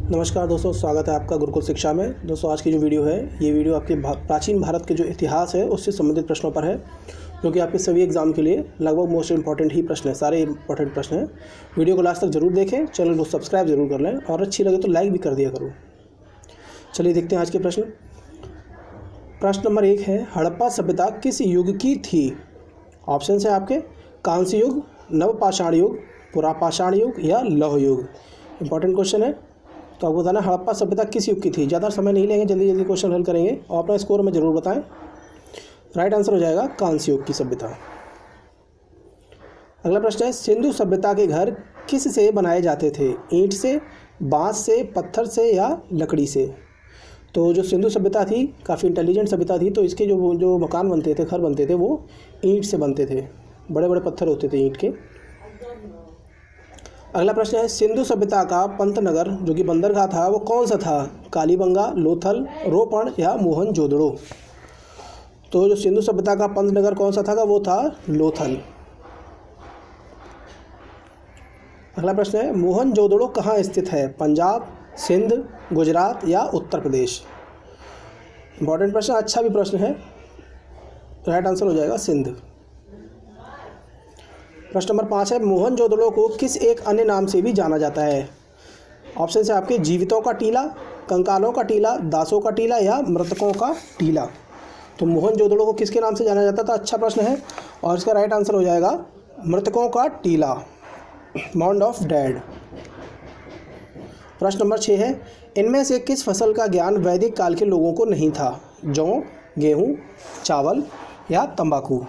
नमस्कार दोस्तों, स्वागत है आपका गुरुकुल शिक्षा में। दोस्तों आज की जो वीडियो है ये वीडियो आपके प्राचीन भारत के जो इतिहास है उससे संबंधित प्रश्नों पर है, जो कि आपके सभी एग्जाम के लिए लगभग मोस्ट इंपॉर्टेंट ही प्रश्न है। सारे इंपॉर्टेंट प्रश्न हैं। वीडियो को लास्ट तक जरूर देखें, चैनल को सब्सक्राइब जरूर कर लें और अच्छी लगे तो लाइक भी कर दिया करो। चलिए देखते हैं आज के प्रश्न। प्रश्न नंबर 1 है, हड़प्पा सभ्यता किस युग की थी? ऑप्शन है आपके कांस्य युग, नवपाषाण युग, पुरापाषाण युग या लौह युग। इंपॉर्टेंट क्वेश्चन है, तो आपको बताना हड़प्पा सभ्यता किस युग की थी। ज़्यादा समय नहीं लेंगे, जल्दी जल्दी क्वेश्चन हल करेंगे और अपना स्कोर में ज़रूर बताएं। राइट आंसर हो जाएगा कांस्य युग की सभ्यता। अगला प्रश्न है, सिंधु सभ्यता के घर किस से बनाए जाते थे? ईंट से, बांस से, पत्थर से या लकड़ी से? तो जो सिंधु सभ्यता थी काफ़ी इंटेलिजेंट सभ्यता थी, तो इसके जो मकान बनते थे, घर बनते थे, वो ईंट से बनते थे। बड़े बड़े पत्थर होते थे ईंट के। अगला प्रश्न है, सिंधु सभ्यता का पंतनगर जो कि बंदरगाह था वो कौन सा था? कालीबंगा, लोथल, रोपण या मोहनजोदड़ो? तो जो सिंधु सभ्यता का पंतनगर कौन सा था वो था लोथल। अगला प्रश्न है, मोहनजोदड़ो कहाँ स्थित है? पंजाब, सिंध, गुजरात या उत्तर प्रदेश? इंपॉर्टेंट प्रश्न, अच्छा भी प्रश्न है। राइट आंसर हो जाएगा सिंध। प्रश्न नंबर 5 है, मोहनजोदड़ो को किस एक अन्य नाम से भी जाना जाता है? ऑप्शन है आपके जीवितों का टीला, कंकालों का टीला, दासों का टीला या मृतकों का टीला। तो मोहनजोदड़ो को किसके नाम से जाना जाता था? अच्छा प्रश्न है और इसका राइट आंसर हो जाएगा मृतकों का टीला, माउंड ऑफ डेड। प्रश्न नंबर 6 है, इनमें से किस फसल का ज्ञान वैदिक काल के लोगों को नहीं था? जौ, गेहूँ, चावल या तंबाकू?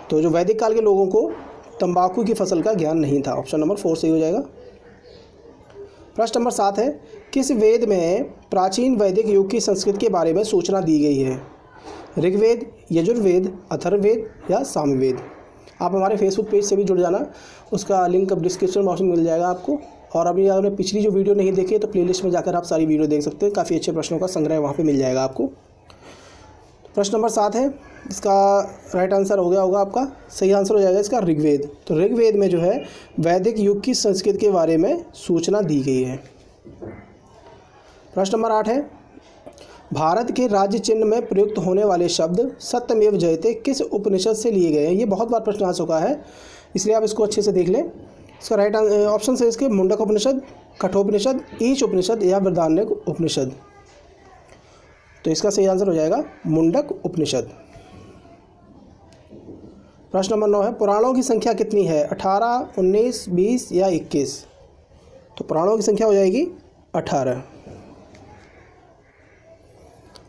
तो जो वैदिक काल के लोगों को तंबाकू की फसल का ज्ञान नहीं था। ऑप्शन नंबर 4 सही हो जाएगा। प्रश्न नंबर 7 है, किस वेद में प्राचीन वैदिक युग की संस्कृति के बारे में सूचना दी गई है? ऋग्वेद, यजुर्वेद, अथर्ववेद या सामवेद? आप हमारे फेसबुक पेज से भी जुड़ जाना, उसका लिंक अब डिस्क्रिप्शन बॉक्स में मिल जाएगा आपको। और अभी आपने पिछली जो वीडियो नहीं देखी है तो प्लेलिस्ट में जाकर आप सारी वीडियो देख सकते हैं। काफ़ी अच्छे प्रश्नों का संग्रह वहाँ पर मिल जाएगा आपको। प्रश्न नंबर 7 है, इसका राइट आंसर हो गया होगा आपका। सही आंसर हो जाएगा इसका ऋग्वेद। तो ऋग्वेद में जो है वैदिक युग की संस्कृति के बारे में सूचना दी गई है। प्रश्न नंबर 8 है, भारत के राज्य चिन्ह में प्रयुक्त होने वाले शब्द सत्यमेव जयते किस उपनिषद से लिए गए हैं? ये बहुत बार प्रश्न आ चुका है, इसलिए आप इसको अच्छे से देख लें। इसका राइट ऑप्शन है इसके मुंडक उपनिषद, कठोपनिषद, ईश उपनिषद या बृहदारण्यक उपनिषद? तो इसका सही आंसर हो जाएगा मुंडक उपनिषद। प्रश्न नंबर 9 है, पुराणों की संख्या कितनी है? 18, 19, 20 या 21? तो पुराणों की संख्या हो जाएगी 18।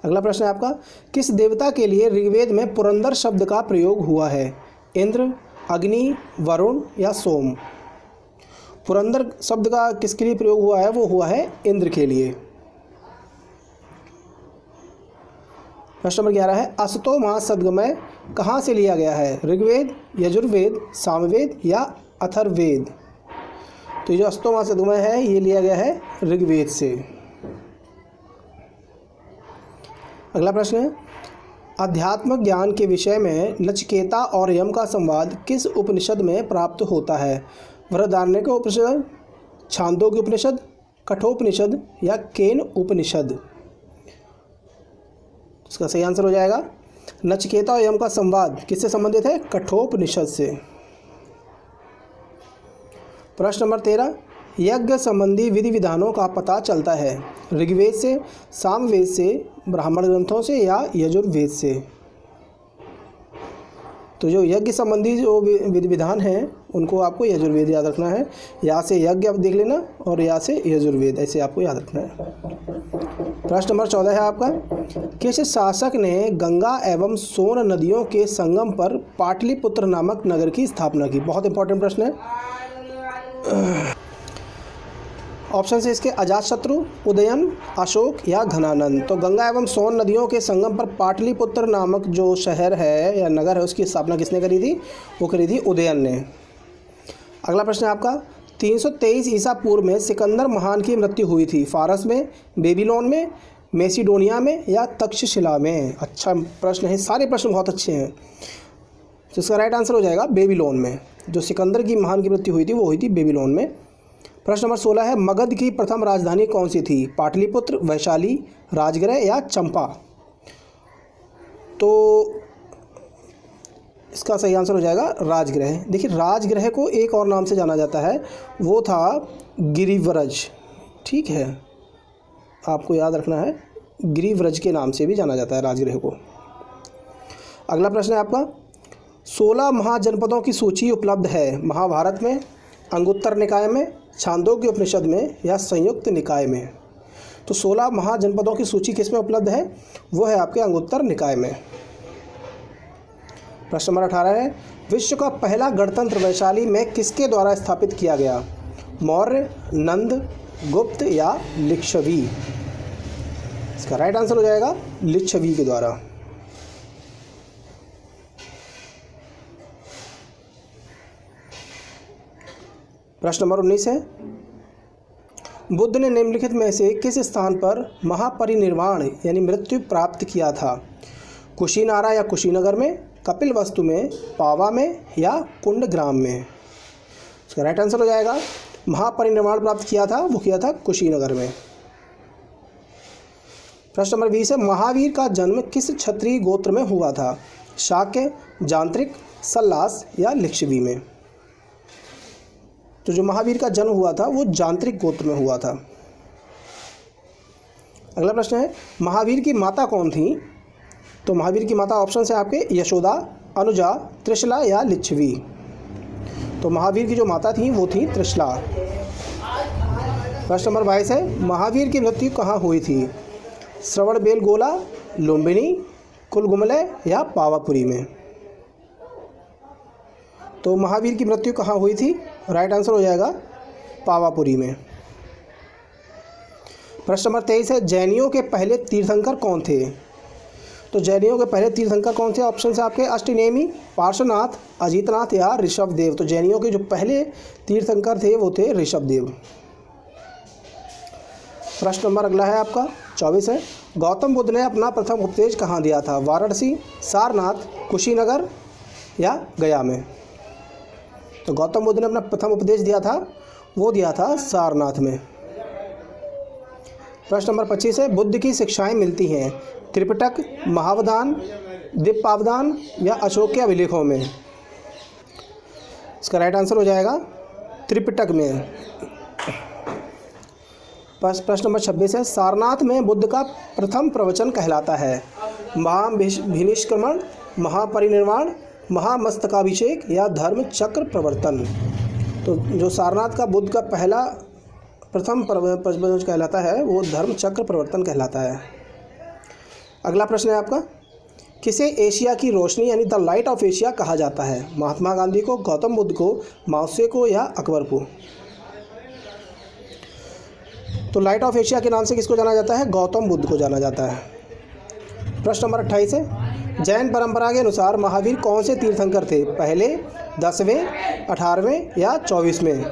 अगला प्रश्न है आपका, किस देवता के लिए ऋग्वेद में पुरंदर शब्द का प्रयोग हुआ है? इंद्र, अग्नि, वरुण या सोम? पुरंदर शब्द का किसके लिए प्रयोग हुआ है? वो हुआ है इंद्र के लिए। प्रश्न नंबर 11 है, अस्तो माह सद्गमय कहाँ से लिया गया है? ऋग्वेद, यजुर्वेद, सामवेद या अथर्ववेद? तो जो अस्तो माह सद्गमय है ये लिया गया है ऋग्वेद से। अगला प्रश्न है, अध्यात्म ज्ञान के विषय में नचिकेता और यम का संवाद किस उपनिषद में प्राप्त होता है? बृहदारण्यक उपनिषद, छांदोग्य उपनिषद, कठोपनिषद या केन उपनिषद? इसका सही आंसर हो जाएगा नचिकेता और यम का संवाद किससे संबंधित है? कठोपनिषद से। प्रश्न नंबर 13, यज्ञ संबंधी विधि विधानों का पता चलता है ऋग्वेद से, सामवेद से, ब्राह्मण ग्रंथों से या यजुर्वेद से? तो जो यज्ञ संबंधी जो विधि विधान हैं उनको आपको यजुर्वेद याद रखना है। यहाँ से यज्ञ आप देख लेना और यहाँ से यजुर्वेद, ऐसे आपको याद रखना है। प्रश्न नंबर 14 है आपका, किस शासक ने गंगा एवं सोन नदियों के संगम पर पाटलिपुत्र नामक नगर की स्थापना की? बहुत इंपॉर्टेंट प्रश्न है। ऑप्शन है इसके अजातशत्रु, उदयन, अशोक या घनानंद? तो गंगा एवं सोन नदियों के संगम पर पाटलिपुत्र नामक जो शहर है या नगर है उसकी स्थापना किसने करी थी? वो करी थी उदयन ने। अगला प्रश्न है आपका, 323 ईसा पूर्व में सिकंदर महान की मृत्यु हुई थी फारस में, बेबीलोन में, मैसिडोनिया में या तक्षशिला में? अच्छा प्रश्न है, सारे प्रश्न बहुत अच्छे हैं। तो इसका राइट आंसर हो जाएगा बेबीलोन में। जो सिकंदर की महान की मृत्यु हुई थी वो हुई थी बेबीलोन में। प्रश्न नंबर 16 है, मगध की प्रथम राजधानी कौन सी थी? पाटलिपुत्र, वैशाली, राजगृह या चंपा? तो इसका सही आंसर हो जाएगा राजगृह। देखिए, राजगृह को एक और नाम से जाना जाता है, वो था गिरिव्रज। ठीक है, आपको याद रखना है, गिरिव्रज के नाम से भी जाना जाता है राजगृह को। अगला प्रश्न है आपका, 16 महाजनपदों की सूची उपलब्ध है महाभारत में, अंगुत्तर निकाय में, छांदोग्य उपनिषद में या संयुक्त निकाय में? तो 16 महाजनपदों की सूची किस में उपलब्ध है? वो है आपके अंगुत्तर निकाय में। प्रश्न नंबर 18 है, विश्व का पहला गणतंत्र वैशाली में किसके द्वारा स्थापित किया गया? मौर्य, नंद, गुप्त या लिच्छवी? इसका राइट आंसर हो जाएगा लिच्छवी के द्वारा। प्रश्न नंबर 19 है, बुद्ध ने निम्नलिखित में से किस स्थान पर महापरिनिर्वाण यानी मृत्यु प्राप्त किया था? कुशीनारा या कुशीनगर में, कपिलवस्तु में, पावा में या कुंडग्राम में? इसका राइट आंसर हो जाएगा महापरिनिर्वाण प्राप्त किया था, वो किया था कुशीनगर में। प्रश्न नंबर 20 है, महावीर का जन्म किस क्षत्रिय गोत्र में हुआ था? शाक्य, जांत्रिक, सल्लास या लिच्छवी में? तो जो महावीर का जन्म हुआ था वो जांत्रिक गोत्र में हुआ था। अगला प्रश्न है, महावीर की माता कौन थी? तो महावीर की माता ऑप्शन है आपके यशोदा, अनुजा, त्रिशला या लिच्छवी? तो महावीर की जो माता थी वो थी त्रिशला। प्रश्न नंबर 22 है, महावीर की मृत्यु कहाँ हुई थी? श्रवणबेलगोला, लुम्बिनी, कुलगुमलय या पावापुरी में? तो महावीर की मृत्यु कहाँ हुई थी? राइट आंसर हो जाएगा पावापुरी में। प्रश्न नंबर 23 है, जैनियों के पहले तीर्थंकर कौन थे? तो जैनियों के पहले तीर्थंकर कौन थे? ऑप्शन है आपके अष्टनेमी, पार्श्वनाथ, अजितनाथ या ऋषभदेव। तो जैनियों के जो पहले तीर्थंकर थे वो थे ऋषभदेव। प्रश्न नंबर अगला है आपका 24 है, गौतम बुद्ध ने अपना प्रथम उपदेश कहाँ दिया था? वाराणसी, सारनाथ, कुशीनगर या गया में? तो गौतम बुद्ध ने अपना प्रथम उपदेश दिया था, वो दिया था सारनाथ में। प्रश्न नंबर 25 है, बुद्ध की शिक्षाएं मिलती हैं त्रिपिटक, महावदान, दिप्पावदान या अशोक्य अभिलेखों में? इसका राइट आंसर हो जाएगा त्रिपिटक में। प्रश्न नंबर 26 है, सारनाथ में बुद्ध का प्रथम प्रवचन कहलाता है? महाभिनिष्क्रमण, महापरिनिर्वाण, महामस्तकाभिषेक या धर्म चक्र प्रवर्तन? तो जो सारनाथ का बुद्ध का पहला प्रथम प्रवचन कहलाता है वो धर्म चक्र प्रवर्तन कहलाता है। अगला प्रश्न है आपका, किसे एशिया की रोशनी यानी द लाइट ऑफ एशिया कहा जाता है? महात्मा गांधी को, गौतम बुद्ध को, माओ से को या अकबर को? तो लाइट ऑफ एशिया के नाम से किसको जाना जाता है? गौतम बुद्ध को जाना जाता है। प्रश्न नंबर 28 है, जैन परंपरा के अनुसार महावीर कौन से तीर्थंकर थे? पहले, 10वें, 18वें या 24वें?